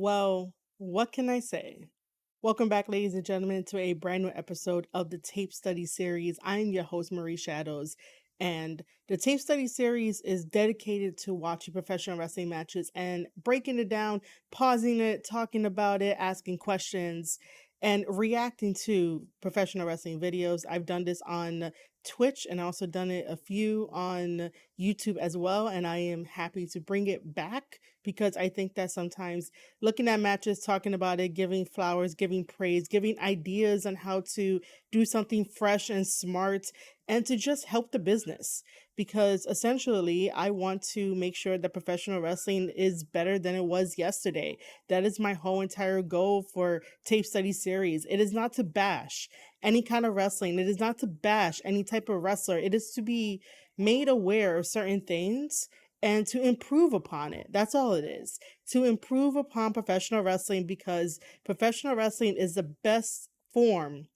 Well, what can I say? Welcome back, ladies and gentlemen, to a brand new episode of the Tape Study Series. I'm your host, Marie Shadows, and the Tape Study Series is dedicated to watching professional wrestling matches and breaking it down, pausing it, talking about it, asking questions, and reacting to professional wrestling videos. I've done this on Twitch and also done it a few on YouTube as well, and I am happy to bring it back because I think that sometimes looking at matches, talking about it, giving flowers, giving praise, giving ideas on how to do something fresh and smart and to just help the business. Because essentially, I want to make sure that professional wrestling is better than it was yesterday. That is my whole entire goal for Tape Study Series. It is not to bash any kind of wrestling. It is not to bash any type of wrestler. It is to be made aware of certain things and to improve upon it. That's all it is. To improve upon professional wrestling, because professional wrestling is the best form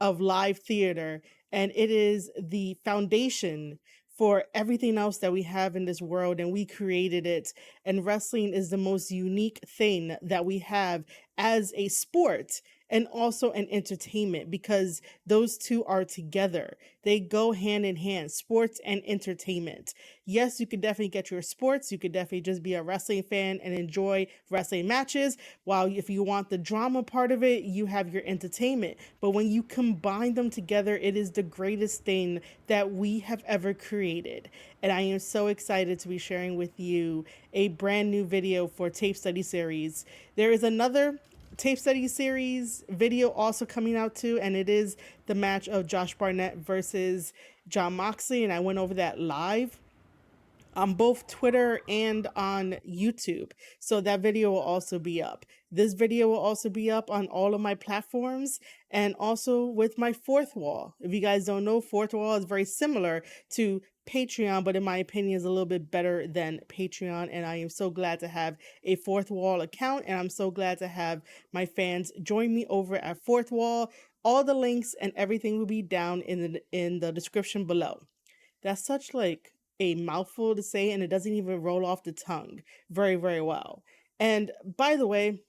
of live theater, and it is the foundation for everything else that we have in this world, and we created it. And wrestling is the most unique thing that we have as a sport and also an entertainment, because those two are together. They go hand in hand, sports and entertainment. Yes, you could definitely get your sports. You could definitely just be a wrestling fan and enjoy wrestling matches. While if you want the drama part of it, you have your entertainment. But when you combine them together, it is the greatest thing that we have ever created. And I am so excited to be sharing with you a brand new video for Tape Study Series. There is another Tape Study Series video also coming out too, and it is the match of Josh Barnett versus Jon Moxley, and I went over that live on both Twitter and on YouTube. So that video will also be up. This video will also be up on all of my platforms and also with my fourth wall. If you guys don't know, fourth wall is very similar to Patreon, but in my opinion is a little bit better than Patreon. And I am so glad to have a fourth wall account, and I'm so glad to have my fans join me over at fourth wall. All the links and everything will be down in the description below. That's such like a mouthful to say, and it doesn't even roll off the tongue very, very well. And by the way,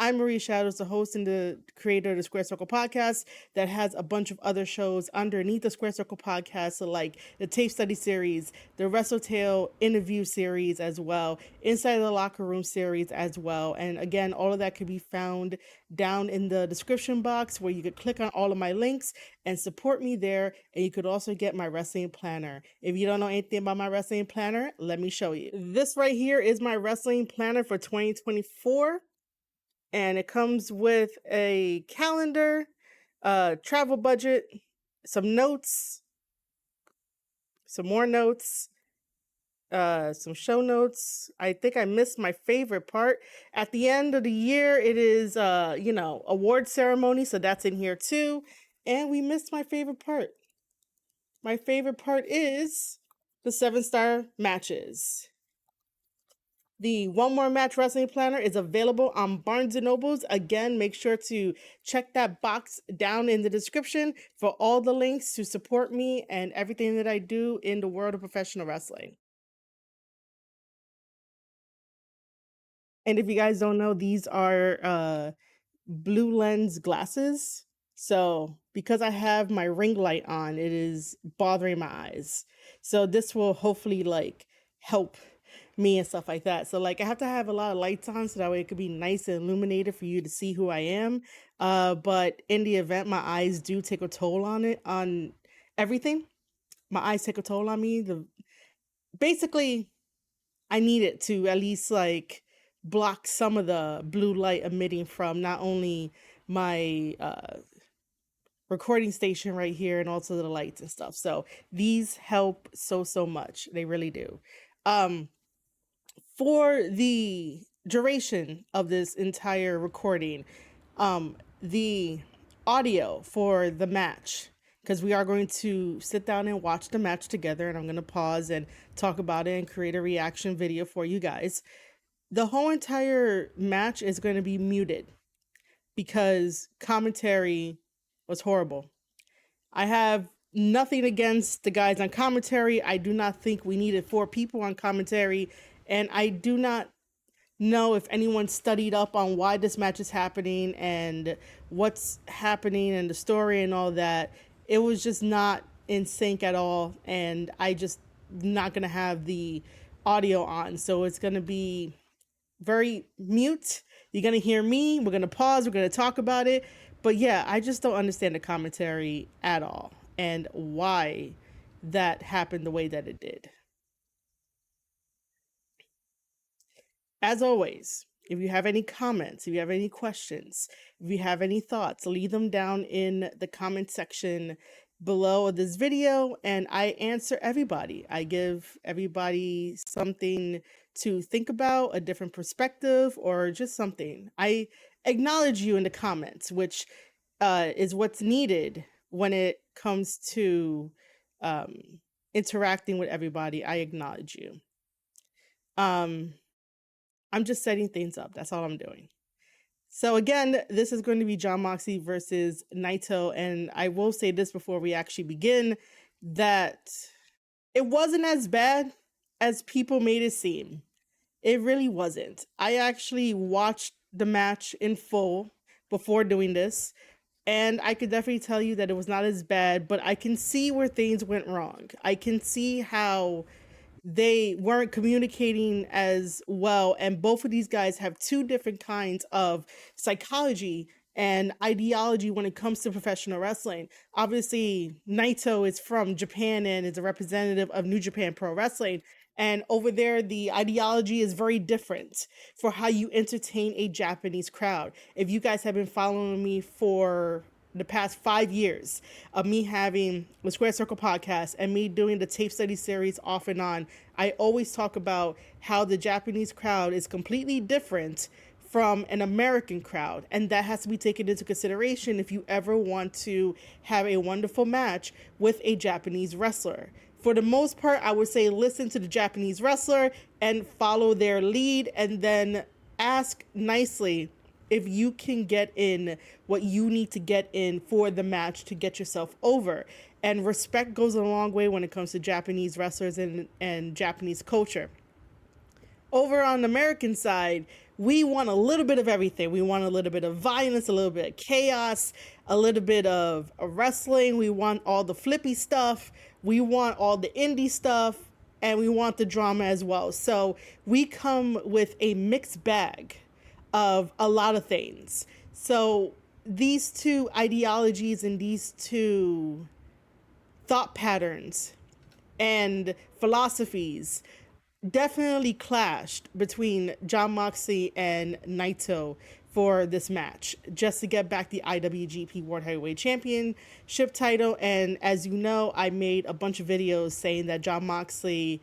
I'm Marie Shadows, the host and the creator of the Square Circle podcast that has a bunch of other shows underneath the Square Circle podcast, so like the Tape Study Series, the WrestleTale interview series as well, Inside the Locker Room series as well. And again, all of that could be found down in the description box, where you could click on all of my links and support me there. And you could also get my wrestling planner. If you don't know anything about my wrestling planner, let me show you. This right here is my wrestling planner for 2024. And it comes with a calendar, travel budget, some notes, some more notes, some show notes. I think I missed my favorite part. At the end of the year, it is, award ceremony. So that's in here too. And we missed my favorite part. My favorite part is the 7-star matches. The One More Match Wrestling Planner is available on Barnes & Nobles. Again, make sure to check that box down in the description for all the links to support me and everything that I do in the world of professional wrestling. And if you guys don't know, these are blue lens glasses. So because I have my ring light on, it is bothering my eyes. So this will hopefully like help me and stuff like that. So like I have to have a lot of lights on so that way it could be nice and illuminated for you to see who I am. But in the event my eyes do take a toll on everything, my eyes take a toll on me. Basically I need it to at least like block some of the blue light emitting from not only my recording station right here and also the lights and stuff. So these help so much. They really do. For the duration of this entire recording, the audio for the match, because we are going to sit down and watch the match together, and I'm going to pause and talk about it and create a reaction video for you guys. The whole entire match is going to be muted because commentary was horrible. I have nothing against the guys on commentary. I do not think we needed 4 people on commentary. And I do not know if anyone studied up on why this match is happening and what's happening and the story and all that. It was just not in sync at all, and I just not gonna have the audio on, so it's gonna be very mute. You're gonna hear me. We're gonna pause. We're gonna talk about it. But yeah, I just don't understand the commentary at all and why that happened the way that it did. As always, if you have any comments, if you have any questions, if you have any thoughts, leave them down in the comment section below this video, and I answer everybody. I give everybody something to think about, a different perspective, or just something. I acknowledge you in the comments, which is what's needed when it comes to um, interacting with everybody. I acknowledge you. I'm just setting things up. That's all I'm doing. So again, this is going to be Jon Moxley versus Naito, and I will say this before we actually begin, that it wasn't as bad as people made it seem. It really wasn't. I actually watched the match in full before doing this, and I could definitely tell you that it was not as bad, but I can see where things went wrong. I can see how they weren't communicating as well, and both of these guys have two different kinds of psychology and ideology when it comes to professional wrestling. Obviously, Naito is from Japan and is a representative of New Japan Pro Wrestling, and over there the ideology is very different for how you entertain a Japanese crowd. If you guys have been following me for the past 5 years of me having the Square Circle podcast and me doing the tape study series off and on, I always talk about how the Japanese crowd is completely different from an American crowd, and that has to be taken into consideration if you ever want to have a wonderful match with a Japanese wrestler. For the most part, I would say listen to the Japanese wrestler and follow their lead, and then ask nicely if you can get in what you need to get in for the match to get yourself over. And respect goes a long way when it comes to Japanese wrestlers and Japanese culture. Over on the American side, we want a little bit of everything. We want a little bit of violence, a little bit of chaos, a little bit of wrestling. We want all the flippy stuff. We want all the indie stuff, and we want the drama as well. So we come with a mixed bag of a lot of things. So these two ideologies and these two thought patterns and philosophies definitely clashed between Jon Moxley and Naito for this match, just to get back the IWGP World Heavyweight Championship title. And as you know, I made a bunch of videos saying that Jon Moxley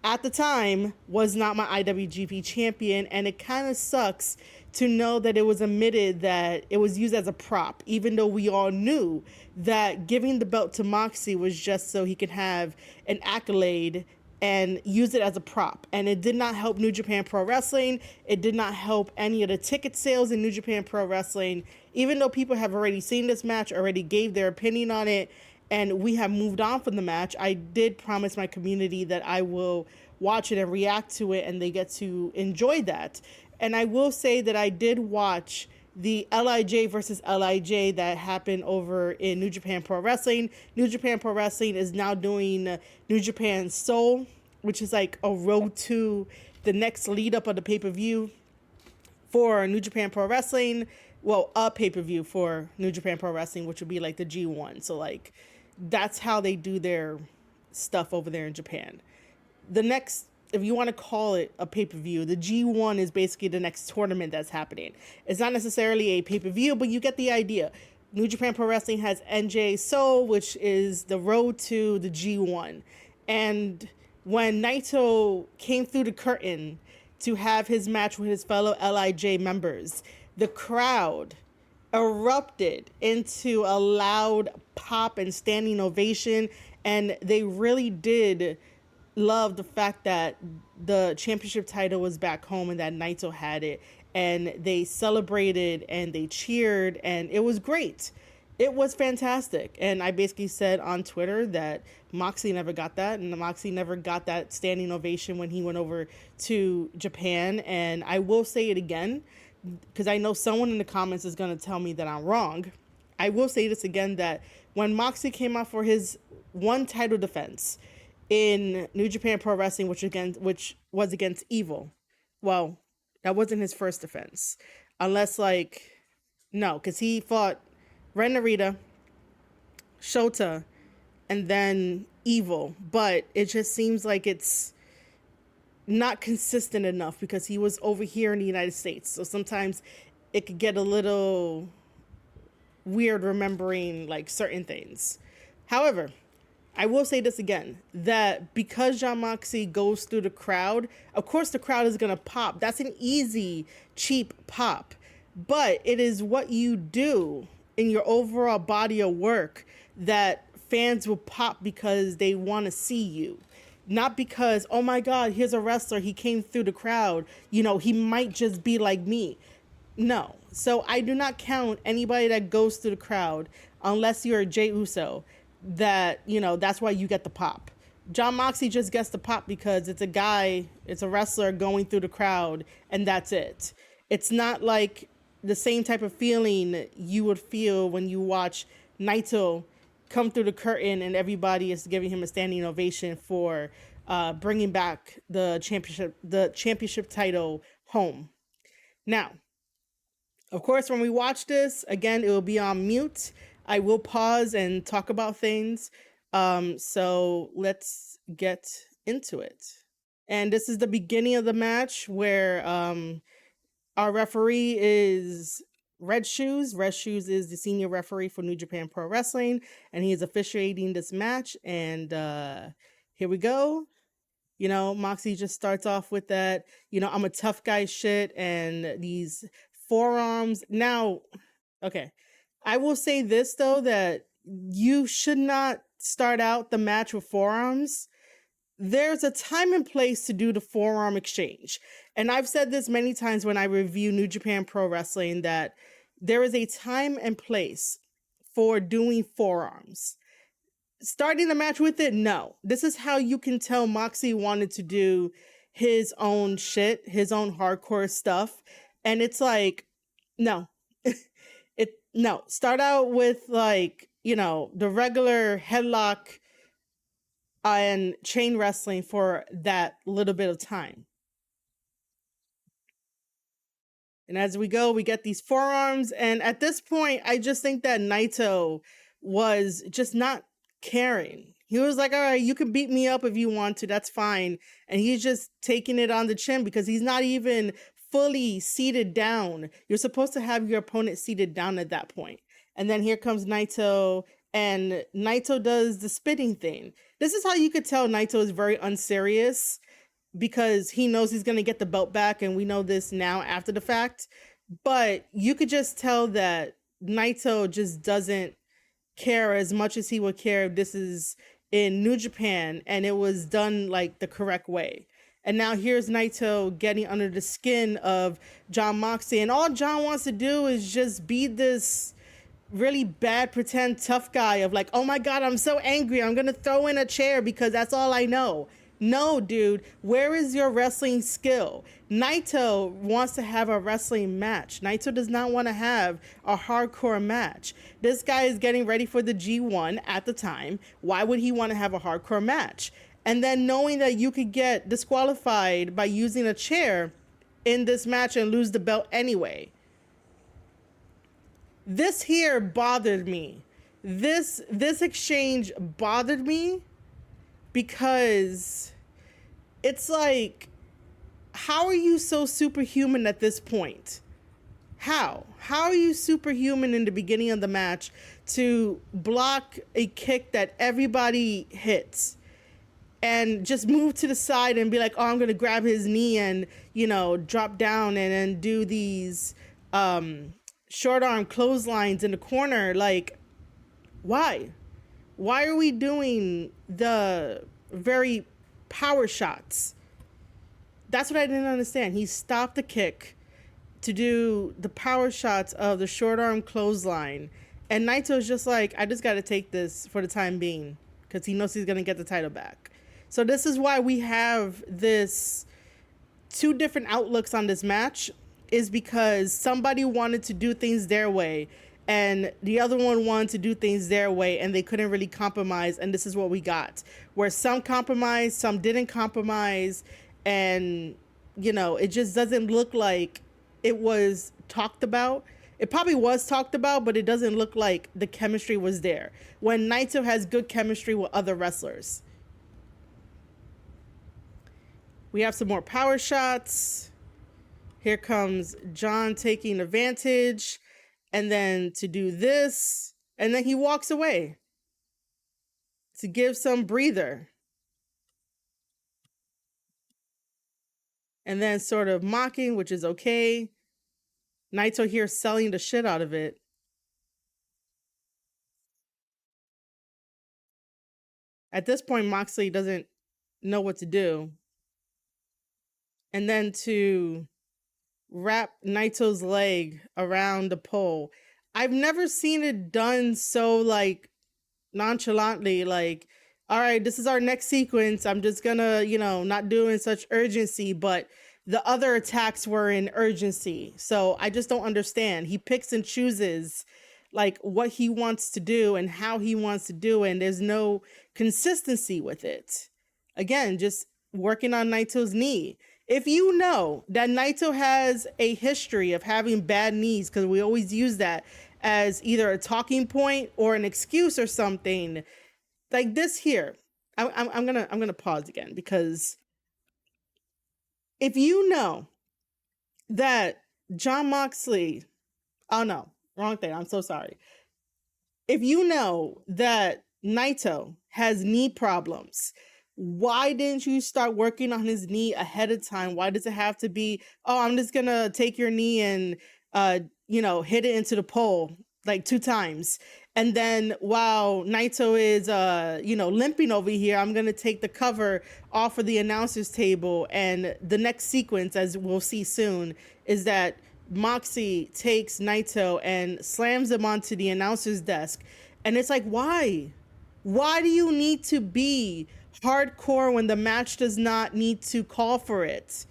at the time was not my IWGP champion, and it kind of sucks to know that it was admitted that it was used as a prop, even though we all knew that giving the belt to Moxley was just so he could have an accolade and use it as a prop. And it did not help New Japan Pro Wrestling. It did not help any of the ticket sales in New Japan Pro Wrestling, even though people have already seen this match, already gave their opinion on it, and we have moved on from the match. I did promise my community that I will watch it and react to it, and they get to enjoy that. And I will say that I did watch the LIJ versus LIJ that happened over in New Japan Pro Wrestling. New Japan Pro Wrestling is now doing New Japan Soul, which is like a road to the next lead up of the pay-per-view for New Japan Pro Wrestling. Well, a pay-per-view for New Japan Pro Wrestling, which would be like the G1. So like that's how they do their stuff over there in Japan. The next, if you want to call it a pay-per-view, the G1 is basically the next tournament that's happening. It's not necessarily a pay-per-view, but you get the idea. New Japan Pro Wrestling has NJ Soul, which is the road to the G1. And when Naito came through the curtain to have his match with his fellow LIJ members, the crowd erupted into a loud pop and standing ovation, and they really did love the fact that the championship title was back home and that Naito had it, and they celebrated and they cheered, and it was great. It was fantastic. And I basically said on Twitter that Moxley never got that. And Moxley never got that standing ovation when he went over to Japan. And I will say it again, because I know someone in the comments is going to tell me that I'm wrong. I will say this again, that when Moxley came out for his one title defense in New Japan Pro Wrestling, which was against Evil, well, that wasn't his first defense. Unless, like, no, because he fought Ren Narita, Shota, and then Evil. But it just seems like it's not consistent enough because he was over here in the United States. So sometimes it could get a little weird remembering like certain things. However, I will say this again, that because Jon Moxley goes through the crowd, of course the crowd is going to pop. That's an easy, cheap pop. But it is what you do in your overall body of work that fans will pop because they want to see you. Not because, oh my God, here's a wrestler, he came through the crowd, you know, he might just be like me. No. So I do not count anybody that goes through the crowd, unless you're a Jey Uso, that, you know, that's why you get the pop. Jon Moxley just gets the pop because it's a guy, it's a wrestler going through the crowd, and that's it. It's not like the same type of feeling you would feel when you watch Naito come through the curtain and everybody is giving him a standing ovation for bringing back the championship title home. Now, of course, when we watch this, again, it will be on mute. I will pause and talk about things. So let's get into it. And this is the beginning of the match where our referee is Red Shoes. Red Shoes is the senior referee for New Japan Pro Wrestling, and he is officiating this match. And here we go. You know, Moxley just starts off with that, you know, I'm a tough guy shit, and these forearms. Now, okay, I will say this, though, that you should not start out the match with forearms. There's a time and place to do the forearm exchange. And I've said this many times when I review New Japan Pro Wrestling, that there is a time and place for doing forearms. Starting the match with it, no. This is how you can tell Moxley wanted to do his own shit, his own hardcore stuff. And it's like, no. No. Start out with, like, you know, the regular headlock and chain wrestling for that little bit of time. And as we go, we get these forearms. And at this point, I just think that Naito was just not caring. He was like, all right, you can beat me up if you want to. That's fine. And he's just taking it on the chin because he's not even fully seated down. You're supposed to have your opponent seated down at that point. And then here comes Naito, and Naito does the spitting thing. This is how you could tell Naito is very unserious, because he knows he's going to get the belt back, and we know this now after the fact. But you could just tell that Naito just doesn't care as much as he would care if this is in New Japan and it was done like the correct way. And now here's Naito getting under the skin of Jon Moxley, and all Jon wants to do is just be this really bad pretend tough guy of like, oh my God, I'm so angry, I'm gonna throw in a chair because that's all I know. No, dude, where is your wrestling skill? Naito wants to have a wrestling match. Naito does not want to have a hardcore match. This guy is getting ready for the G1 at the time. Why would he want to have a hardcore match? And then knowing that you could get disqualified by using a chair in this match and lose the belt anyway. This here bothered me. This exchange bothered me because it's like, how are you so superhuman at this point? How are you superhuman in the beginning of the match to block a kick that everybody hits and just move to the side and be like, oh, I'm going to grab his knee and, you know, drop down and then do these short arm clotheslines in the corner? Like, why are we doing the very power shots? That's what I didn't understand. He stopped the kick to do the power shots of the short arm clothesline, And Naito's just like, I just got to take this for the time being because he knows he's going to get the title back. So this is why we have this two different outlooks on this match, is because somebody wanted to do things their way and the other one wanted to do things their way, and they couldn't really compromise. And this is what we got, where some compromised, some didn't compromise. And, you know, it just doesn't look like it was talked about. It probably was talked about, but it doesn't look like the chemistry was there when Naito has good chemistry with other wrestlers. We have some more power shots. Here comes Jon taking advantage, and then to do this, and then he walks away to give some breather. And then sort of mocking, which is okay. Naito here selling the shit out of it. At this point, Moxley doesn't know what to do. And then to wrap Naito's leg around the pole. I've never seen it done so like nonchalantly, like, all right, this is our next sequence. I'm just gonna, not doing such urgency, but the other attacks were in urgency. So I just don't understand. He picks and chooses like what he wants to do and how he wants to do it, and there's no consistency with it. Again, just working on Naito's knee. If you know that Naito has a history of having bad knees, because we always use that as either a talking point or an excuse or something, like this here, I'm gonna pause again, because if you know that Jon Moxley, oh no, wrong thing, I'm so sorry. If you know that Naito has knee problems, why didn't you start working on his knee ahead of time? Why does it have to be, oh, I'm just gonna take your knee and hit it into the pole like 2 times, and then while Naito is limping over here, I'm gonna take the cover off of the announcer's table, and the next sequence, as we'll see soon, is that Moxie takes Naito and slams him onto the announcer's desk. And it's like, why? Why do you need to be hardcore when the match does not need to call for it?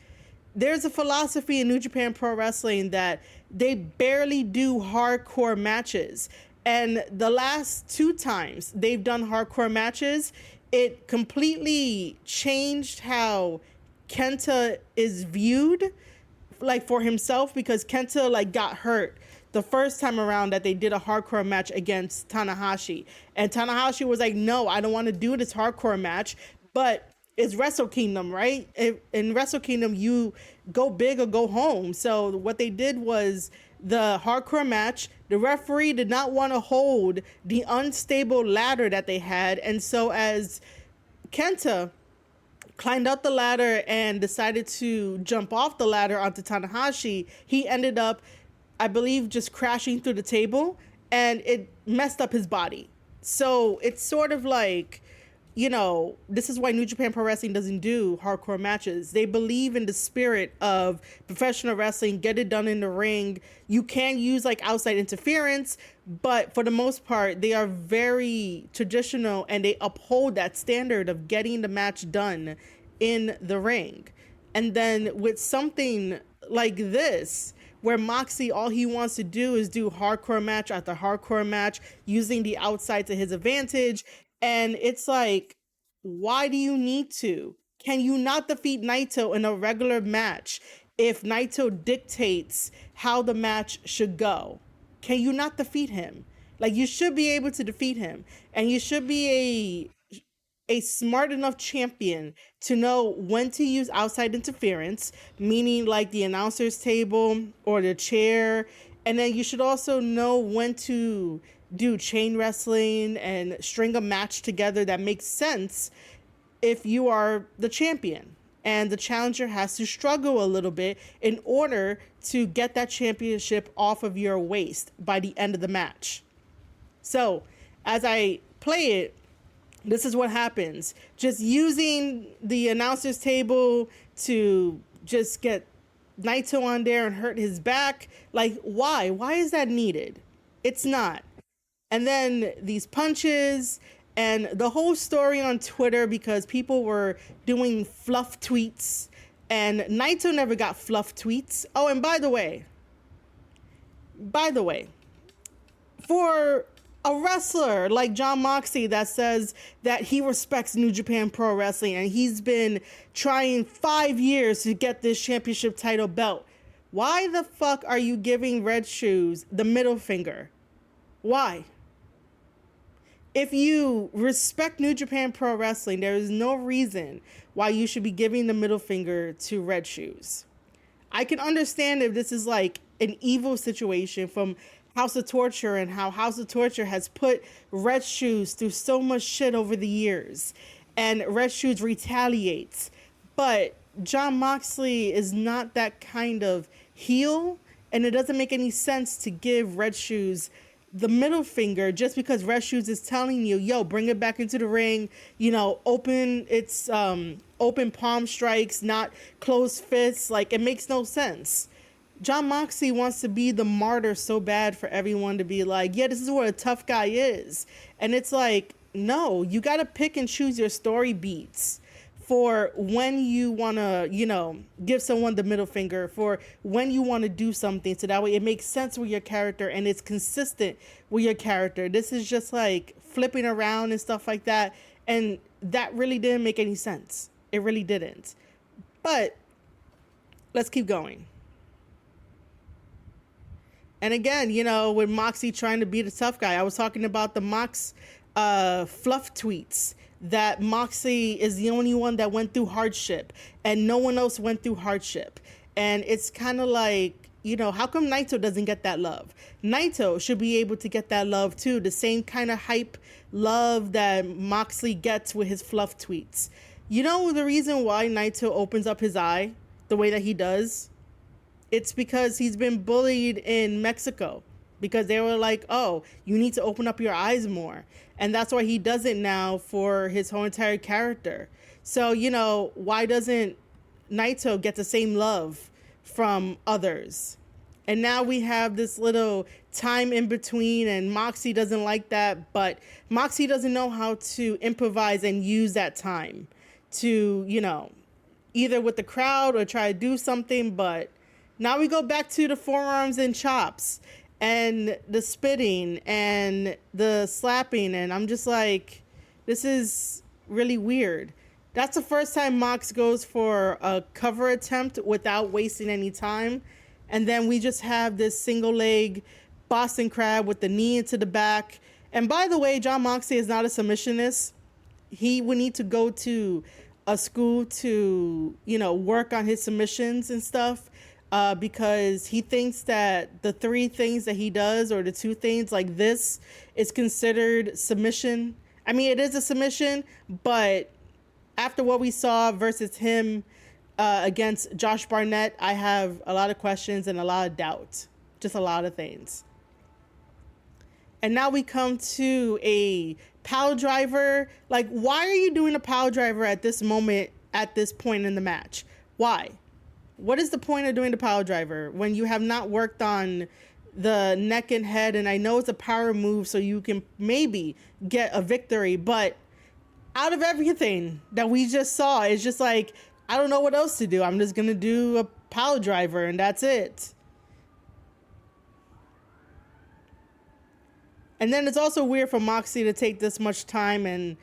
There's a philosophy in New Japan Pro Wrestling that they barely do hardcore matches. And the last 2 times they've done hardcore matches, it completely changed how Kenta is viewed, like for himself, because Kenta like got hurt the first time around that they did a hardcore match against Tanahashi, and Tanahashi was like, no, I don't want to do this hardcore match, but it's Wrestle Kingdom, right? In Wrestle Kingdom, you go big or go home. So what they did was the hardcore match, the referee did not want to hold the unstable ladder that they had, and so as Kenta climbed up the ladder and decided to jump off the ladder onto Tanahashi, he ended up, I believe, just crashing through the table, and it messed up his body. So it's sort of like, this is why New Japan Pro Wrestling doesn't do hardcore matches. They believe in the spirit of professional wrestling, get it done in the ring. You can use like outside interference, but for the most part, they are very traditional and they uphold that standard of getting the match done in the ring. And then with something like this, where Moxie, all he wants to do is do hardcore match after hardcore match, using the outside to his advantage. And it's like, why do you need to? Can you not defeat Naito in a regular match if Naito dictates how the match should go? Can you not defeat him? Like, you should be able to defeat him. And you should be a smart enough champion to know when to use outside interference, meaning like the announcer's table or the chair. And then you should also know when to do chain wrestling and string a match together that makes sense if you are the champion. And the challenger has to struggle a little bit in order to get that championship off of your waist by the end of the match. So as I play it, this is what happens. Just using the announcer's table to just get Naito on there and hurt his back. Like, why? Why is that needed? It's not. And then these punches and the whole story on Twitter, because people were doing fluff tweets and Naito never got fluff tweets. Oh, and by the way, for a wrestler like Jon Moxley that says that he respects New Japan Pro Wrestling and he's been trying 5 years to get this championship title belt, why the fuck are you giving Red Shoes the middle finger? Why? If you respect New Japan Pro Wrestling, there is no reason why you should be giving the middle finger to Red Shoes. I can understand if this is like an evil situation from House of Torture and how House of Torture has put Red Shoes through so much shit over the years and Red Shoes retaliates. But Jon Moxley is not that kind of heel, and it doesn't make any sense to give Red Shoes the middle finger just because Red Shoes is telling you, yo, bring it back into the ring, you know, open palm strikes, not closed fists. Like, it makes no sense. Jon Moxley wants to be the martyr so bad for everyone to be like, yeah, this is what a tough guy is. And it's like, no, you got to pick and choose your story beats for when you want to, you know, give someone the middle finger, for when you want to do something, so that way it makes sense with your character and it's consistent with your character. This is just like flipping around and stuff like that, and that really didn't make any sense. It really didn't. But let's keep going. And again, you know, with Moxie trying to be the tough guy, I was talking about the Mox fluff tweets, that Moxley is the only one that went through hardship and no one else went through hardship. And it's kind of like, you know, how come Naito doesn't get that love? Naito should be able to get that love too, the same kind of hype love that Moxley gets with his fluff tweets. You know the reason why Naito opens up his eye the way that he does? It's because he's been bullied in Mexico, because they were like, oh, you need to open up your eyes more. And that's why he does it now for his whole entire character. So, you know, why doesn't Naito get the same love from others? And now we have this little time in between, and Moxie doesn't like that, but Moxie doesn't know how to improvise and use that time to, you know, either with the crowd or try to do something. But now we go back to the forearms and chops and the spitting and the slapping, and I'm just like, this is really weird. That's the first time Mox goes for a cover attempt without wasting any time, and then we just have this single leg Boston Crab with the knee into the back. And by the way, Jon Moxley is not a submissionist. He would need to go to a school to, you know, work on his submissions and stuff. Because he thinks that the 3 things that he does, or the 2 things like this, is considered submission. I mean, it is a submission, but after what we saw versus him against Josh Barnett, I have a lot of questions and a lot of doubt. Just a lot of things. And now we come to a pile driver. Like, why are you doing a pile driver at this moment, at this point in the match? Why? What is the point of doing the pile driver when you have not worked on the neck and head? And I know it's a power move, so you can maybe get a victory. But out of everything that we just saw, it's just like, I don't know what else to do. I'm just going to do a pile driver, and that's it. And then it's also weird for Moxie to take this much time and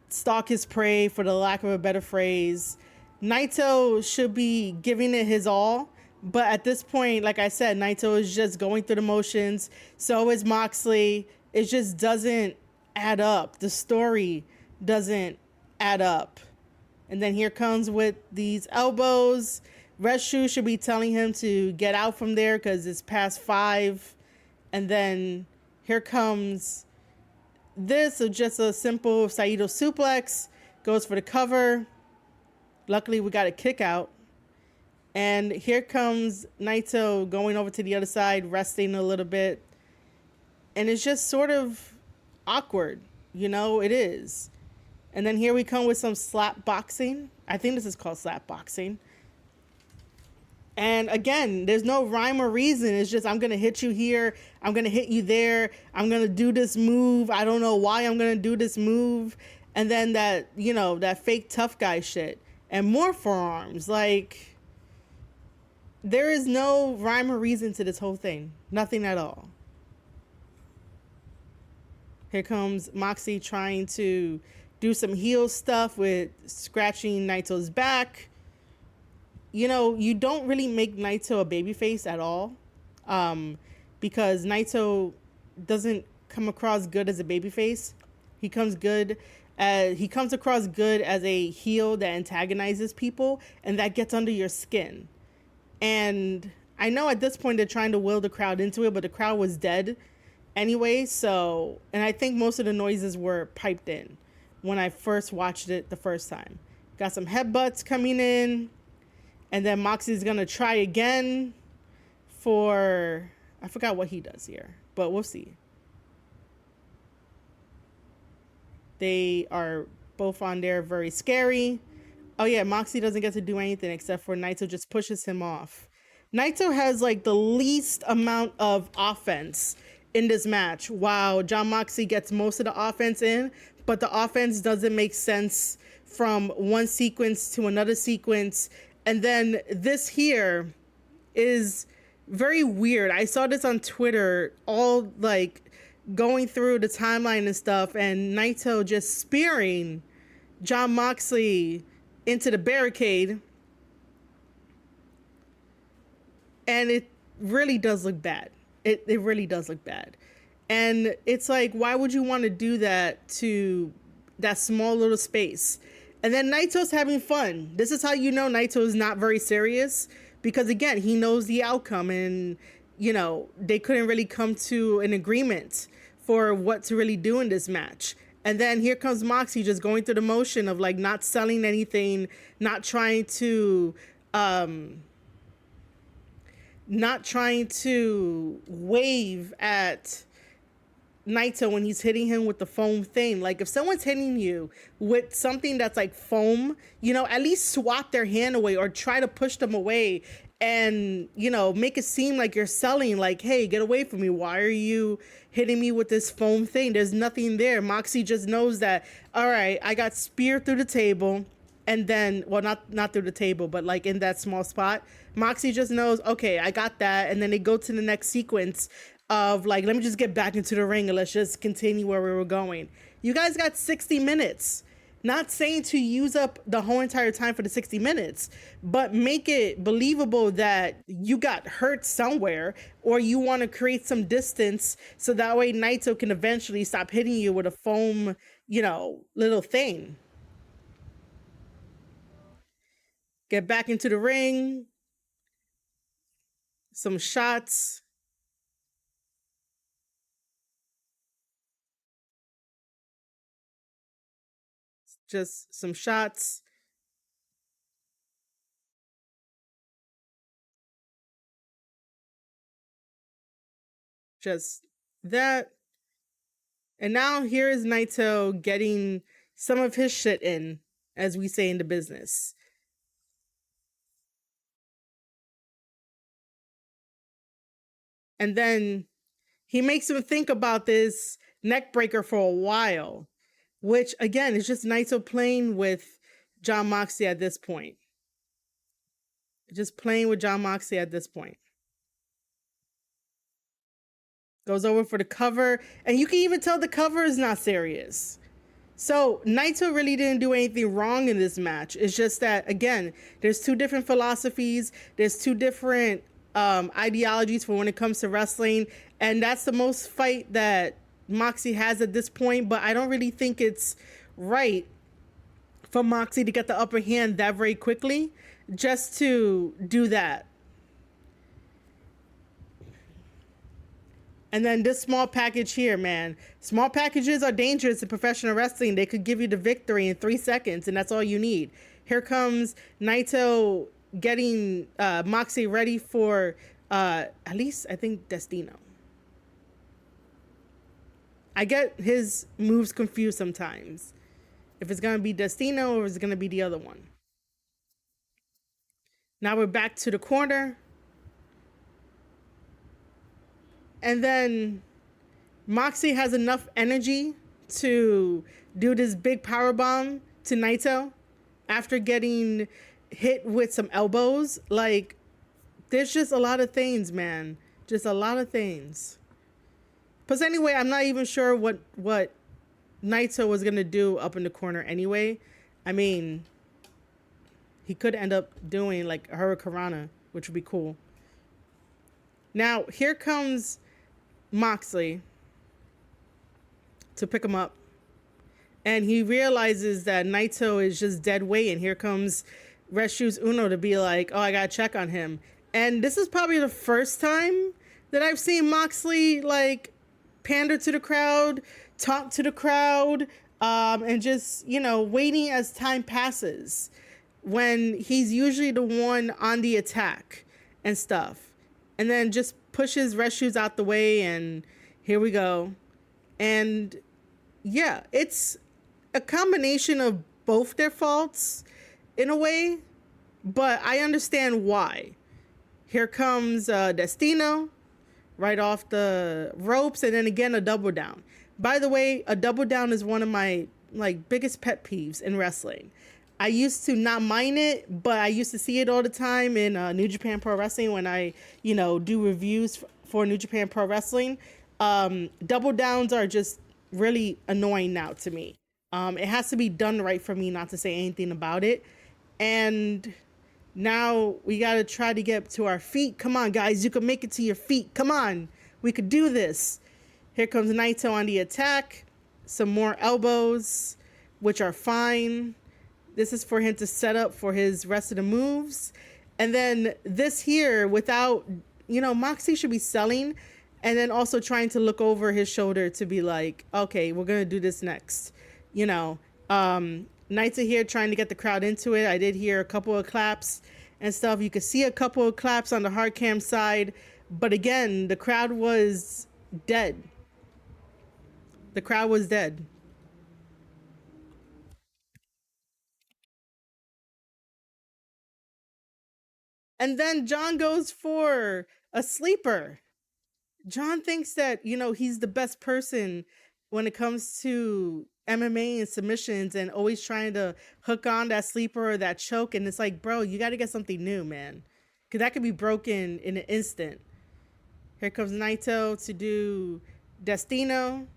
stalk his prey, for the lack of a better phrase. Naito should be giving it his all, but at this point, like I said, Naito is just going through the motions. So is Moxley. It just doesn't add up. The story doesn't add up. And then here comes with these elbows. Red Shoe should be telling him to get out from there because it's past 5. And then here comes this, so just a simple Saito suplex. Goes for the cover. Luckily, we got a kick out. And here comes Naito going over to the other side, resting a little bit. And it's just sort of awkward. You know, it is. And then here we come with some slap boxing. I think this is called slap boxing. And again, there's no rhyme or reason. It's just, I'm going to hit you here. I'm going to hit you there. I'm going to do this move. I don't know why I'm going to do this move. And then that, that fake tough guy shit. And more forearms. Like, there is no rhyme or reason to this whole thing. Nothing at all. Here comes Moxie trying to do some heel stuff with scratching Naito's back. You don't really make Naito a babyface at all, because Naito doesn't come across good as a babyface. He comes across good as a heel that antagonizes people, and that gets under your skin. And I know at this point they're trying to will the crowd into it, but the crowd was dead anyway. So, and I think most of the noises were piped in when I first watched it the first time. Got some headbutts coming in. And then Moxie's going to try again for... I forgot what he does here, but we'll see. They are both on there, very scary. Oh yeah, Moxie doesn't get to do anything except for Naito just pushes him off. Naito has like the least amount of offense in this match. Wow, Jon Moxley gets most of the offense in, but the offense doesn't make sense from one sequence to another sequence. And then this here is very weird. I saw this on Twitter, all like going through the timeline and stuff, and Naito just spearing Jon Moxley into the barricade. And it really does look bad. It really does look bad. And it's like, why would you want to do that to that small little space? And then Naito's having fun. This is how you know Naito is not very serious, because again, he knows the outcome, and they couldn't really come to an agreement for what to really do in this match. And then here comes Moxie just going through the motion of like not selling anything, not trying to wave at Naito when he's hitting him with the foam thing. Like, if someone's hitting you with something that's like foam, at least swat their hand away or try to push them away and, make it seem like you're selling, like, hey, get away from me. Why are you hitting me with this foam thing? There's nothing there. Moxie just knows that, all right, I got speared through the table. And then, well, not through the table, but like in that small spot, Moxie just knows, okay, I got that. And then they go to the next sequence of like, let me just get back into the ring and let's just continue where we were going. You guys got 60 minutes. Not saying to use up the whole entire time for the 60 minutes, but make it believable that you got hurt somewhere, or you want to create some distance so that way Naito can eventually stop hitting you with a foam, little thing. Get back into the ring. Some shots. Just some shots. Just that. And now here is Naito getting some of his shit in, as we say in the business. And then he makes him think about this neck breaker for a while, which again is just Naito playing with Jon Moxley at this point. Just playing with Jon Moxley at this point. Goes over for the cover, and you can even tell the cover is not serious. So Naito really didn't do anything wrong in this match. It's just that, again, there's two different philosophies. There's two different ideologies for when it comes to wrestling. And that's the most fight that Moxie has at this point. But I don't really think it's right for Moxie to get the upper hand that very quickly just to do that. And then this small package here, man. Small packages are dangerous in professional wrestling. They could give you the victory in 3 seconds, and that's all you need. Here comes Naito getting Moxie ready for, at least, I think, Destino. I get his moves confused sometimes. If it's going to be Destino or if it's going to be the other one. Now we're back to the corner. And then Moxie has enough energy to do this big power bomb to Naito after getting hit with some elbows. Like, there's just a lot of things, man. Just a lot of things. But anyway, I'm not even sure what Naito was gonna do up in the corner anyway. I mean, he could end up doing like a Hurricanrana, which would be cool. Now here comes Moxley to pick him up, and he realizes that Naito is just dead weight, and here comes Red Shoes Uno to be like, "Oh, I gotta check on him." And this is probably the first time that I've seen Moxley like pander to the crowd, talk to the crowd, and just, you know, waiting as time passes when he's usually the one on the attack and stuff. And then just pushes Red Shoes out the way, and here we go. And yeah, it's a combination of both their faults in a way, but I understand why. Here comes Destino right off the ropes, and then again a double down. By the way, a double down is one of my like biggest pet peeves in wrestling. I used to not mind it, but I used to see it all the time in New Japan Pro Wrestling when I, you know, do reviews for New Japan Pro Wrestling. Double downs are just really annoying now to me. It has to be done right for me not to say anything about it. And now we got to try to get to our feet. Come on, guys. You can make it to your feet. Come on. We could do this. Here comes Naito on the attack. Some more elbows, which are fine. This is for him to set up for his rest of the moves. And then this here, without, you know, Moxie should be selling and then also trying to look over his shoulder to be like, okay, we're going to do this next. You know, Naito here trying to get the crowd into it. I did hear a couple of claps and stuff. You could see a couple of claps on the hard cam side. But again, the crowd was dead. The crowd was dead. And then Jon goes for a sleeper. Jon thinks that, you know, he's the best person when it comes to MMA and submissions and always trying to hook on that sleeper or that choke. And it's like, bro, you got to get something new, man. Because that could be broken in an instant. Here comes Naito to do Destino.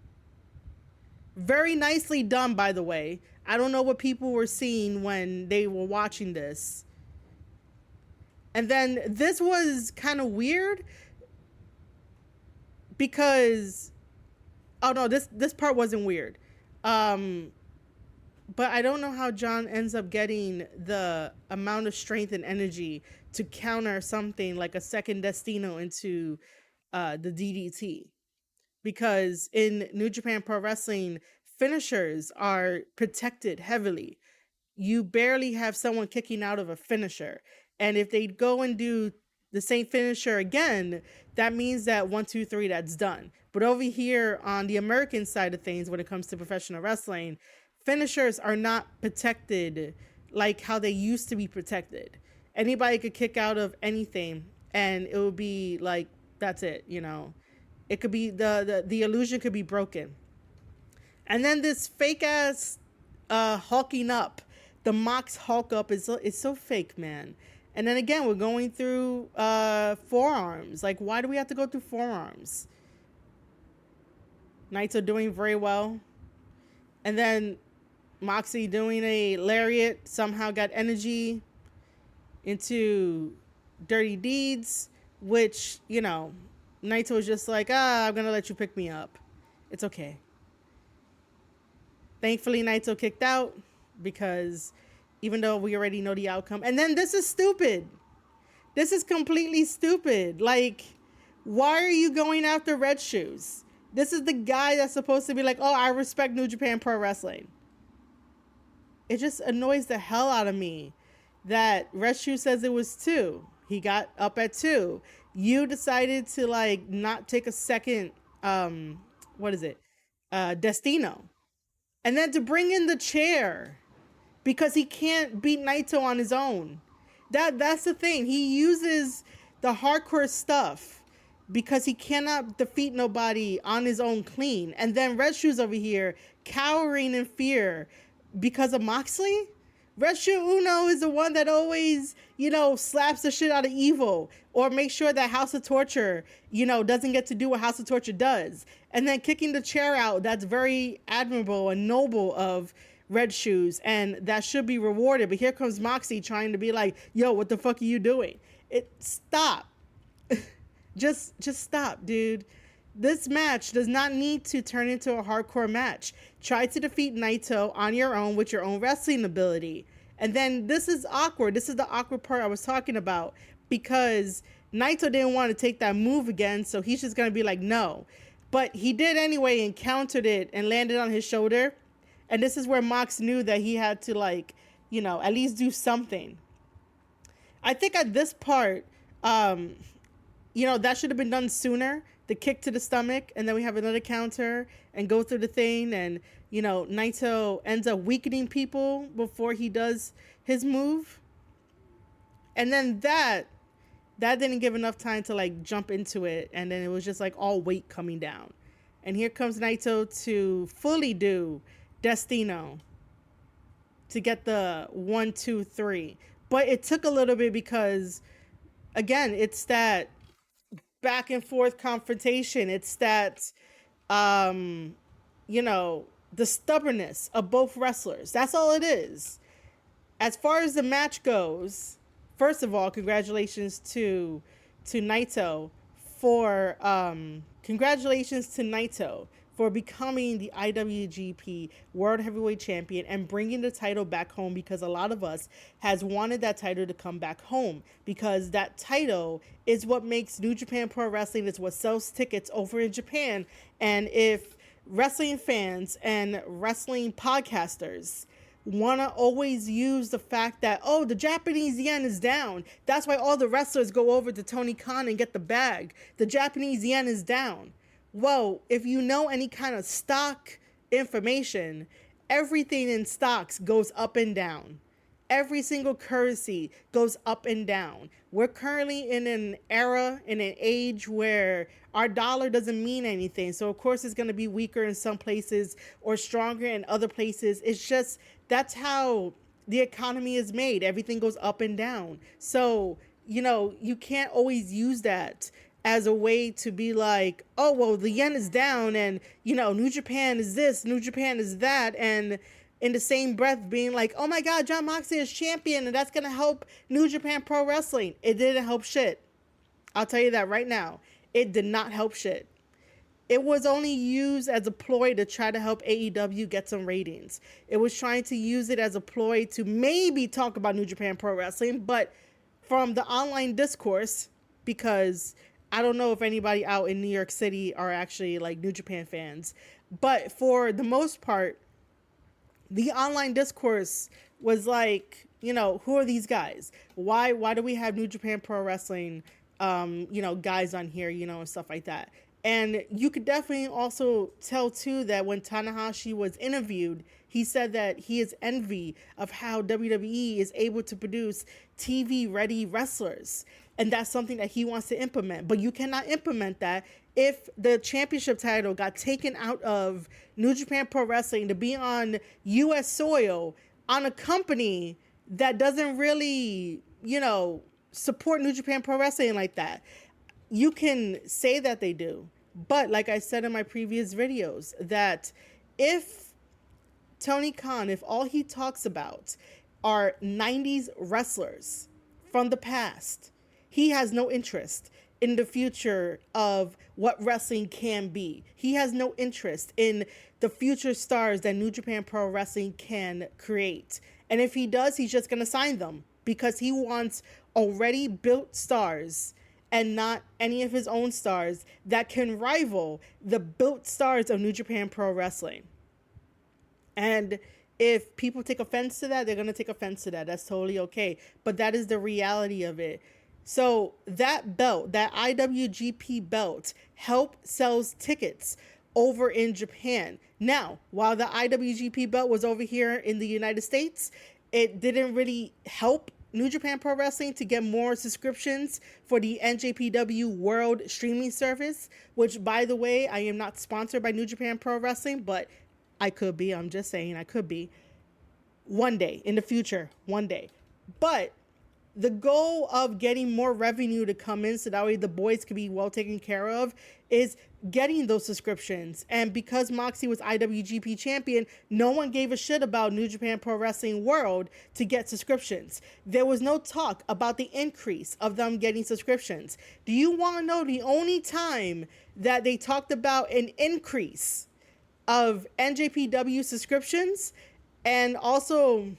Very nicely done, by the way. I don't know what people were seeing when they were watching this. And then this was kind of weird because, oh no, this part wasn't weird. But I don't know how Jon ends up getting the amount of strength and energy to counter something like a second Destino into the DDT. Because in New Japan Pro Wrestling, finishers are protected heavily. You barely have someone kicking out of a finisher. And if they go and do the same finisher again, that means that 1, 2, 3, that's done. But over here on the American side of things, when it comes to professional wrestling, finishers are not protected like how they used to be protected. Anybody could kick out of anything and it would be like, that's it, you know. It could be the illusion could be broken. And then this fake ass hulking up, the Mox Hulk up is so fake, man. And then again, we're going through forearms. Like, why do we have to go through forearms? Naito doing very well. And then Moxie doing a lariat, somehow got energy into Dirty Deeds, which, you know, Naito was just like, I'm going to let you pick me up. It's okay. Thankfully, Naito kicked out because even though we already know the outcome. And then this is stupid. This is completely stupid. Like, why are you going after Red Shoes? This is the guy that's supposed to be like, oh, I respect New Japan Pro Wrestling. It just annoys the hell out of me that Red Shoes says it was 2. He got up at 2. You decided to like not take a second, Destino. And then to bring in the chair because he can't beat Naito on his own. That's the thing. He uses the hardcore stuff because he cannot defeat nobody on his own clean. And then Red Shoes over here cowering in fear because of Moxley. Red Shoe Uno is the one that always, slaps the shit out of Evil or makes sure that House of Torture, doesn't get to do what House of Torture does. And then kicking the chair out, that's very admirable and noble of Red Shoes, and that should be rewarded. But here comes Moxie trying to be like, yo, what the fuck are you doing? Stop. just stop, dude. This match does not need to turn into a hardcore match. Try to defeat Naito on your own with your own wrestling ability. And then this is awkward. This is the awkward part I was talking about, because Naito didn't want to take that move again, so he's just going to be like, no. But he did anyway and countered it and landed on his shoulder. And this is where Mox knew that he had to, at least do something. I think at this part, that should have been done sooner. The kick to the stomach, and then we have another counter and go through the thing. And, Naito ends up weakening people before he does his move. And then that didn't give enough time to, jump into it. And then it was just, all weight coming down. And here comes Naito to fully do Destino to get the 1, 2, 3. But it took a little bit because, again, it's that back and forth confrontation. It's that, the stubbornness of both wrestlers. That's all it is. As far as the match goes, first of all, congratulations to Naito for becoming the IWGP World Heavyweight Champion and bringing the title back home, because a lot of us has wanted that title to come back home, because that title is what makes New Japan Pro Wrestling. It's what sells tickets over in Japan. And if wrestling fans and wrestling podcasters want to always use the fact that, oh, the Japanese yen is down, that's why all the wrestlers go over to Tony Khan and get the bag. The Japanese yen is down. Well, if you know any kind of stock information, everything in stocks goes up and down. Every single currency goes up and down. We're currently in an era, in an age where our dollar doesn't mean anything. So, of course, it's going to be weaker in some places or stronger in other places. It's just, that's how the economy is made. Everything goes up and down. So, you can't always use that as a way to be like, oh, well, the yen is down and, New Japan is this, New Japan is that. And in the same breath being like, oh my God, Jon Moxley is champion and that's going to help New Japan Pro Wrestling. It didn't help shit. I'll tell you that right now. It did not help shit. It was only used as a ploy to try to help AEW get some ratings. It was trying to use it as a ploy to maybe talk about New Japan Pro Wrestling, but from the online discourse, because I don't know if anybody out in New York City are actually New Japan fans, but for the most part, the online discourse was who are these guys? Why do we have New Japan Pro Wrestling, guys on here, and stuff like that. And you could definitely also tell too that when Tanahashi was interviewed, he said that he is envy of how WWE is able to produce TV-ready wrestlers. And that's something that he wants to implement. But you cannot implement that if the championship title got taken out of New Japan Pro Wrestling to be on U.S. soil on a company that doesn't really, support New Japan Pro Wrestling like that. You can say that they do. But like I said in my previous videos, that if Tony Khan, if all he talks about are 90s wrestlers from the past, he has no interest in the future of what wrestling can be. He has no interest in the future stars that New Japan Pro Wrestling can create. And if he does, he's just going to sign them because he wants already built stars and not any of his own stars that can rival the built stars of New Japan Pro Wrestling. And if people take offense to that, they're going to take offense to that. That's totally okay. But that is the reality of it. So that belt, that IWGP belt, sells tickets over in Japan. Now, while the IWGP belt was over here in the United States, it didn't really help New Japan Pro Wrestling to get more subscriptions for the NJPW World streaming service, which, by the way, I am not sponsored by New Japan Pro Wrestling, but I could be. I'm just saying I could be. One day, in the future, one day. But the goal of getting more revenue to come in so that way the boys could be well taken care of is getting those subscriptions. And because Moxley was IWGP champion, no one gave a shit about New Japan Pro Wrestling World to get subscriptions. There was no talk about the increase of them getting subscriptions. Do you want to know the only time that they talked about an increase of NJPW subscriptions and also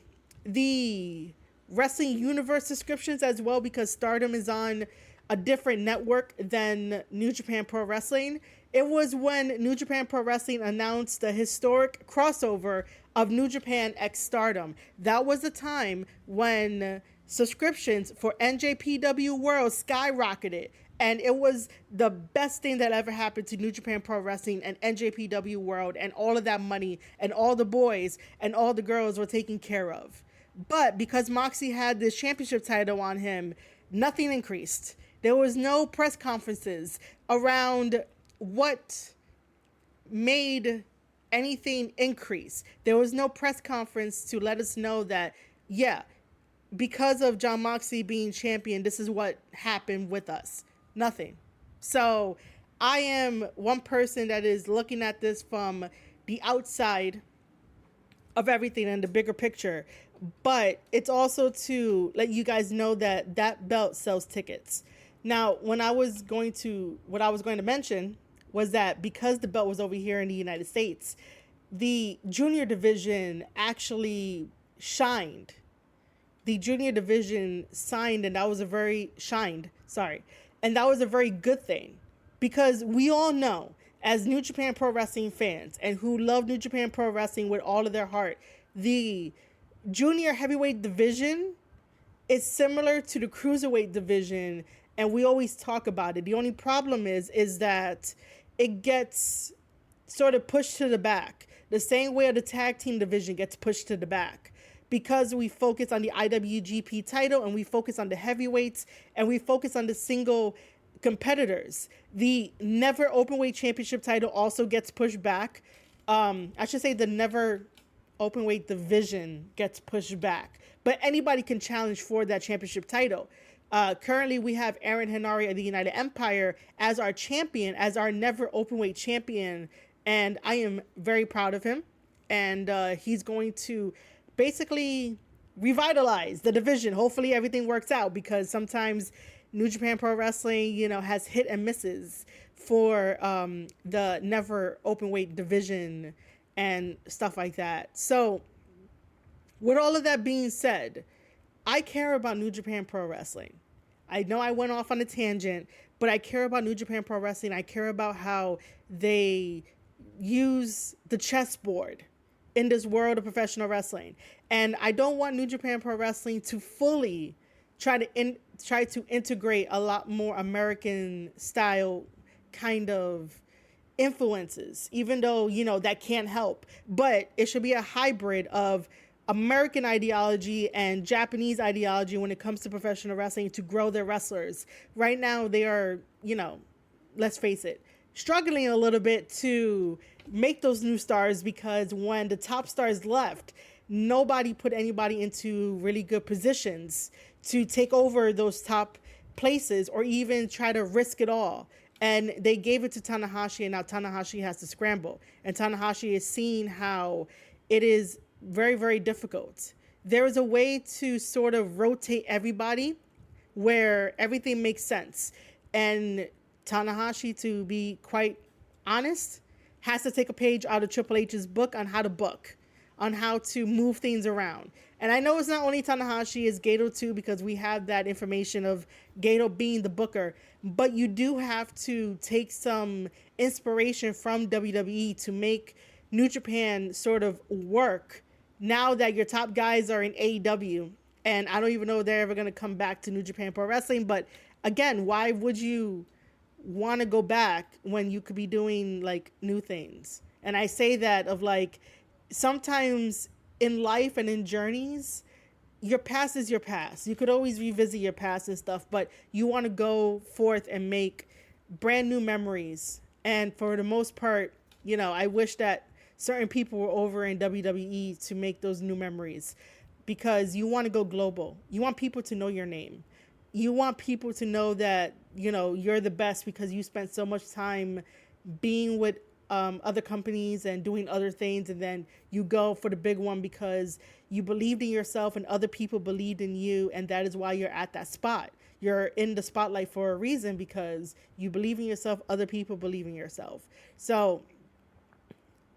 the Wrestling Universe subscriptions as well, because Stardom is on a different network than New Japan Pro Wrestling? It was when New Japan Pro Wrestling announced the historic crossover of New Japan x Stardom. That was the time when subscriptions for NJPW World skyrocketed. And it was the best thing that ever happened to New Japan Pro Wrestling and NJPW World, and all of that money and all the boys and all the girls were taken care of. But because Moxley had this championship title on him, nothing increased. There was no press conferences around what made anything increase. There was no press conference to let us know that, yeah, because of Jon Moxley being champion, this is what happened with us. Nothing. So I am one person that is looking at this from the outside of everything and the bigger picture. But it's also to let you guys know that that belt sells tickets. Now, what I was going to mention was that because the belt was over here in the United States, the junior division actually shined. The junior division signed, and that was a very good thing, because we all know, as New Japan Pro Wrestling fans and who love New Japan Pro Wrestling with all of their heart, the junior heavyweight division is similar to the cruiserweight division, and we always talk about it. The only problem is that it gets sort of pushed to the back, the same way the tag team division gets pushed to the back, because we focus on the IWGP title and we focus on the heavyweights and we focus on the single competitors. The Never Openweight Championship title also gets pushed back. I should say the Never Openweight division gets pushed back, but anybody can challenge for that championship title. Currently, we have Aaron Henare of the United Empire as our champion, as our Never Openweight champion, and I am very proud of him. And he's going to basically revitalize the division. Hopefully, everything works out, because sometimes New Japan Pro Wrestling, has hit and misses for the Never Openweight division and stuff like that. So with all of that being said, I care about New Japan Pro Wrestling. I know I went off on a tangent, but I care about New Japan Pro Wrestling. I care about how they use the chessboard in this world of professional wrestling. And I don't want New Japan Pro Wrestling to fully try to integrate a lot more American style kind of influences, even though, that can't help. But it should be a hybrid of American ideology and Japanese ideology when it comes to professional wrestling to grow their wrestlers. Right now, they are, let's face it, struggling a little bit to make those new stars, because when the top stars left, nobody put anybody into really good positions to take over those top places or even try to risk it all. And they gave it to Tanahashi, and now Tanahashi has to scramble. And Tanahashi is seeing how it is very, very difficult. There is a way to sort of rotate everybody where everything makes sense. And Tanahashi, to be quite honest, has to take a page out of Triple H's book on how to book, on how to move things around. And I know it's not only Tanahashi, it's Gato too, because we have that information of Gato being the booker. But you do have to take some inspiration from WWE to make New Japan sort of work now that your top guys are in AEW. And I don't even know if they're ever going to come back to New Japan Pro Wrestling. But again, why would you want to go back when you could be doing like new things? And I say that of like, sometimes in life and in journeys, your past is your past. You could always revisit your past and stuff, but you want to go forth and make brand new memories. And for the most part, I wish that certain people were over in WWE to make those new memories, because you want to go global. You want people to know your name. You want people to know that, you're the best because you spent so much time being with other companies and doing other things, and then you go for the big one because you believed in yourself and other people believed in you, and that is why you're at that spot. You're in the spotlight for a reason, because you believe in yourself, other people believe in yourself. So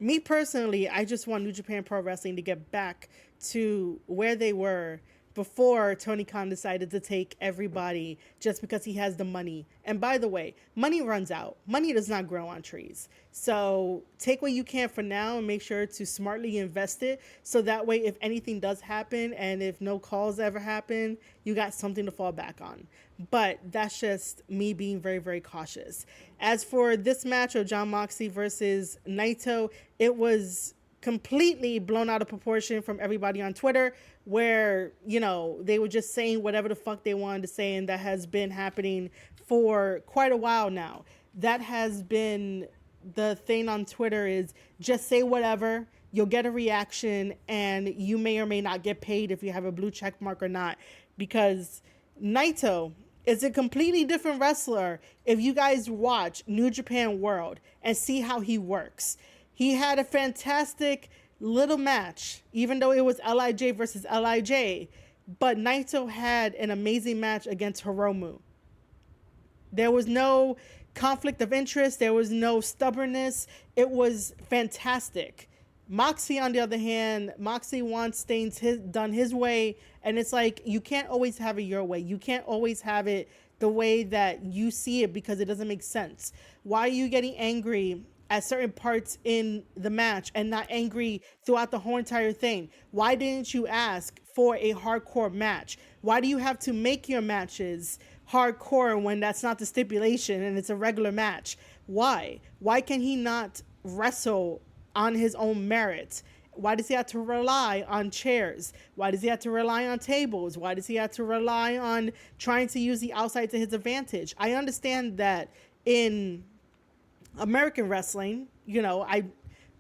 me personally, I just want New Japan Pro Wrestling to get back to where they were before Tony Khan decided to take everybody just because he has the money. And by the way, money runs out. Money does not grow on trees. So take what you can for now and make sure to smartly invest it, so that way if anything does happen and if no calls ever happen, you got something to fall back on. But that's just me being very, very cautious. As for this match of Jon Moxley versus Naito, it was completely blown out of proportion from everybody on Twitter, where, they were just saying whatever the fuck they wanted to say, and that has been happening for quite a while now. That has been the thing on Twitter, is just say whatever, you'll get a reaction, and you may or may not get paid if you have a blue check mark or not, because Naito is a completely different wrestler. If you guys watch New Japan World and see how he works, he had a fantastic little match, even though it was LIJ versus LIJ. But Naito had an amazing match against Hiromu. There was no conflict of interest. There was no stubbornness. It was fantastic. Moxley, on the other hand, Moxley wants things done his way. And it's like, you can't always have it your way. You can't always have it the way that you see it, because it doesn't make sense. Why are you getting angry at certain parts in the match and not angry throughout the whole entire thing? Why didn't you ask for a hardcore match? Why do you have to make your matches hardcore when that's not the stipulation and it's a regular match? Why? Why can he not wrestle on his own merits? Why does he have to rely on chairs? Why does he have to rely on tables? Why does he have to rely on trying to use the outside to his advantage? I understand that in American wrestling,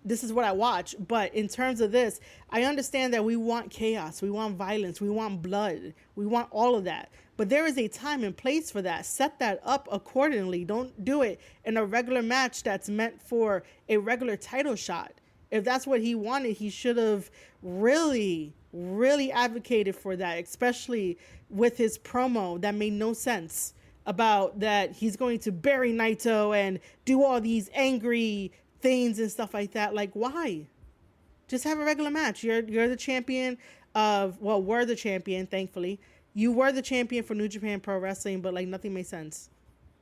this is what I watch, but in terms of this, I understand that we want chaos, we want violence, we want blood, we want all of that. But there is a time and place for that. Set that up accordingly. Don't do it in a regular match that's meant for a regular title shot. If that's what he wanted, he should have really, really advocated for that, especially with his promo that made no sense about that he's going to bury Naito and do all these angry things and stuff like that. Like, why? Just have a regular match. You're the champion of, well, we're the champion, thankfully. You were the champion for New Japan Pro Wrestling, but like nothing made sense.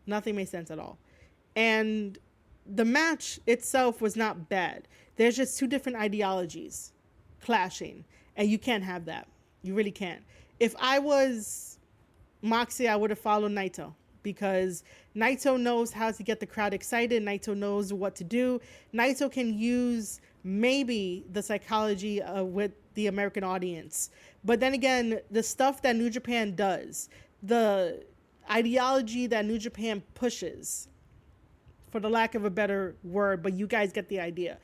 Nothing made sense at all. And the match itself was not bad. There's just two different ideologies clashing, and you can't have that. You really can't. If I was Moxley, I would have followed Naito, because Naito knows how to get the crowd excited. Naito knows what to do. Naito can use maybe the psychology with the American audience. But then again, the stuff that New Japan does, the ideology that New Japan pushes, for the lack of a better word, but you guys get the idea.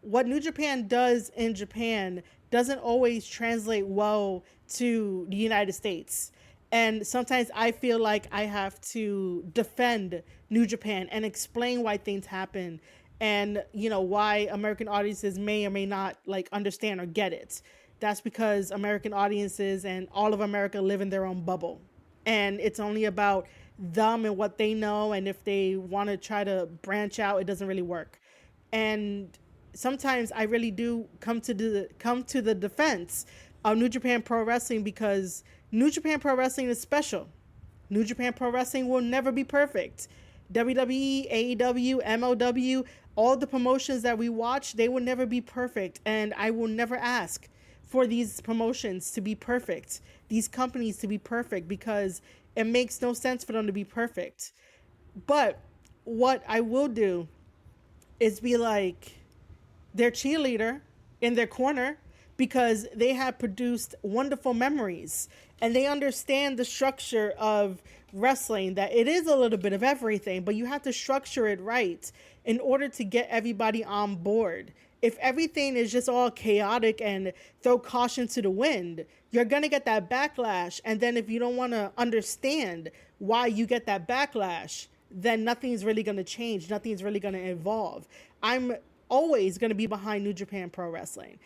What New Japan does in Japan doesn't always translate well to the United States. And sometimes I feel like I have to defend New Japan and explain why things happen, and why American audiences may or may not like understand or get it. That's because American audiences and all of America live in their own bubble, and it's only about them and what they know, and if they want to try to branch out, it doesn't really work. And sometimes I really do come to the defense of New Japan Pro Wrestling, because New Japan Pro Wrestling is special. New Japan Pro Wrestling will never be perfect. WWE, AEW, MLW, all the promotions that we watch, they will never be perfect. And I will never ask for these promotions to be perfect, these companies to be perfect, because it makes no sense for them to be perfect. But what I will do is be like their cheerleader in their corner, because they have produced wonderful memories and they understand the structure of wrestling, that it is a little bit of everything, but you have to structure it right in order to get everybody on board. If everything is just all chaotic and throw caution to the wind, you're going to get that backlash. And then if you don't want to understand why you get that backlash, then nothing's really going to change. Nothing's really going to evolve. I'm always going to be behind New Japan Pro Wrestling.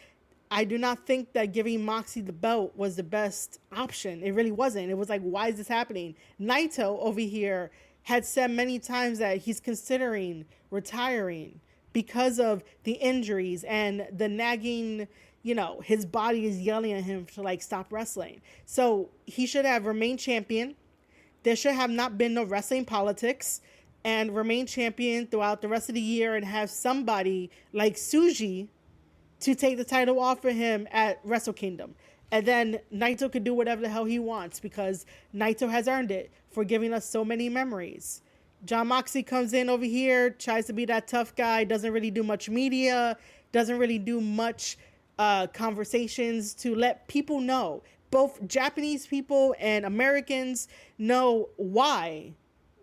I do not think that giving Moxley the belt was the best option. It really wasn't. It was like, why is this happening? Naito over here had said many times that he's considering retiring because of the injuries and the nagging, his body is yelling at him to like stop wrestling. So he should have remained champion. There should have not been no wrestling politics, and remain champion throughout the rest of the year and have somebody like Suji to take the title off for him at Wrestle Kingdom. And then Naito could do whatever the hell he wants because Naito has earned it for giving us so many memories. Jon Moxley comes in over here, tries to be that tough guy, doesn't really do much media, doesn't really do much conversations to let people know, both Japanese people and Americans, know why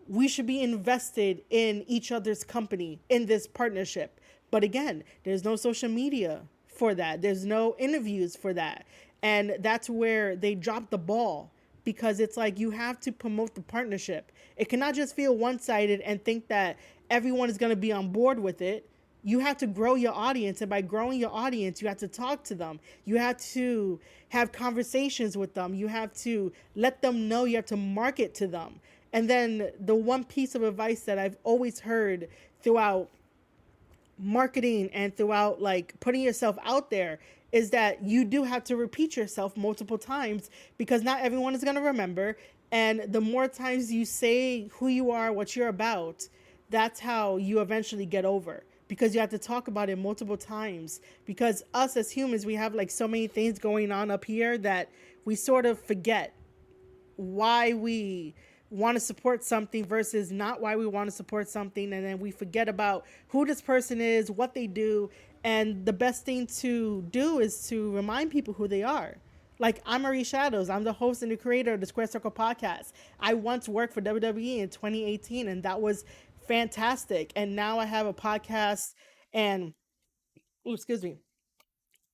we should be invested in each other's company, in this partnership. But again, there's no social media for that. There's no interviews for that. And that's where they drop the ball, because it's like you have to promote the partnership. It cannot just feel one-sided and think that everyone is going to be on board with it. You have to grow your audience. And by growing your audience, you have to talk to them. You have to have conversations with them. You have to let them know. You have to market to them. And then the one piece of advice that I've always heard throughout marketing and throughout like putting yourself out there is that you do have to repeat yourself multiple times, because not everyone is going to remember. And the more times you say who you are, what you're about, that's how you eventually get over, because you have to talk about it multiple times. Because us as humans, we have like so many things going on up here that we sort of forget why we want to support something versus not why we want to support something. And then we forget about who this person is, what they do. And the best thing to do is to remind people who they are. Like, I'm Marie Shadows. I'm the host and the creator of the Square Circle podcast. I once worked for WWE in 2018, and that was fantastic. And now I have a podcast and,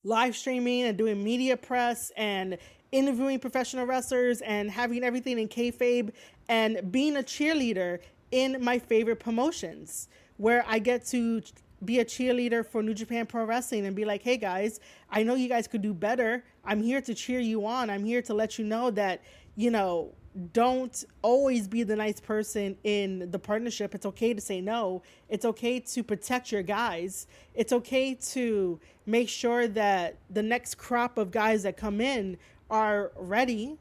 live streaming and doing media press and interviewing professional wrestlers and having everything in kayfabe and being a cheerleader in my favorite promotions, where I get to be a cheerleader for New Japan Pro Wrestling and be like, hey guys, I know you guys could do better. I'm here to cheer you on. I'm here to let you know that, don't always be the nice person in the partnership. It's okay to say no. It's okay to protect your guys. It's okay to make sure that the next crop of guys that come in are ready.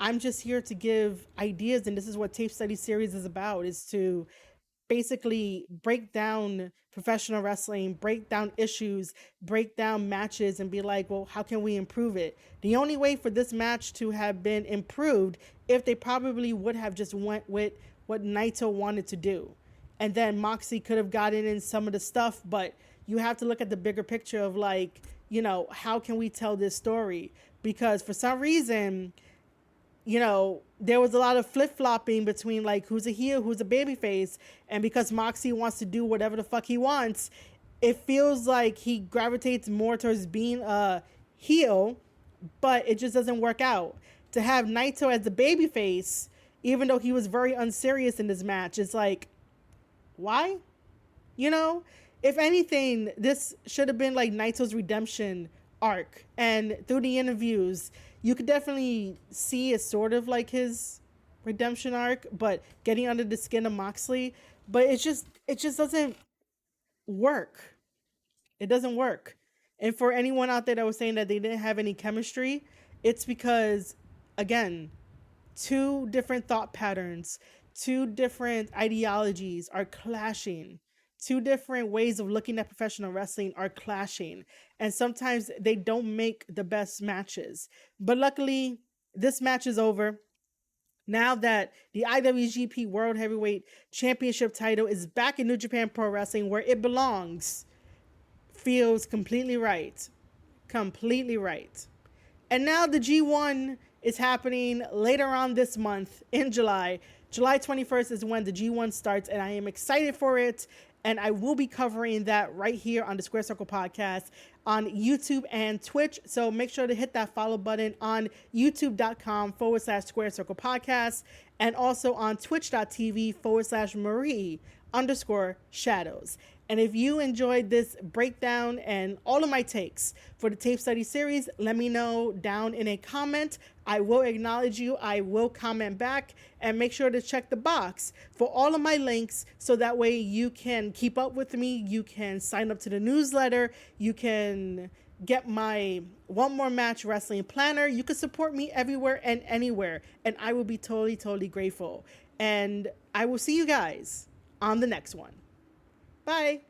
I'm just here to give ideas, and this is what Tape Study Series is about, is to basically break down professional wrestling, break down issues, break down matches, and be like, well, how can we improve it? The only way for this match to have been improved, if they probably would have just went with what Naito wanted to do. And then Moxley could have gotten in some of the stuff, but you have to look at the bigger picture of like, how can we tell this story? Because for some reason, there was a lot of flip-flopping between like who's a heel, who's a babyface. And because Moxley wants to do whatever the fuck he wants, it feels like he gravitates more towards being a heel, but it just doesn't work out. To have Naito as the babyface, even though he was very unserious in this match, it's like, why? If anything, this should have been like Naito's redemption arc. And through the interviews, you could definitely see it's sort of like his redemption arc, but getting under the skin of Moxley. But it just doesn't work. It doesn't work. And for anyone out there that was saying that they didn't have any chemistry, it's because, again, two different thought patterns, two different ideologies are clashing. Two different ways of looking at professional wrestling are clashing. And sometimes they don't make the best matches. But luckily, this match is over. Now that the IWGP World Heavyweight Championship title is back in New Japan Pro Wrestling where it belongs, feels completely right. completely right. And now the G1 is happening later on this month in July. July 21st is when the G1 starts, and I am excited for it. And I will be covering that right here on the Square Circle Podcast on YouTube and Twitch. So make sure to hit that follow button on youtube.com/Square Circle Podcast and also on twitch.tv/Marie_Shadows. And if you enjoyed this breakdown and all of my takes for the tape study series, let me know down in a comment. I will acknowledge you. I will comment back, and make sure to check the box for all of my links so that way you can keep up with me. You can sign up to the newsletter. You can get my One More Match wrestling planner. You can support me everywhere and anywhere, and I will be totally, totally grateful. And I will see you guys on the next one. Bye.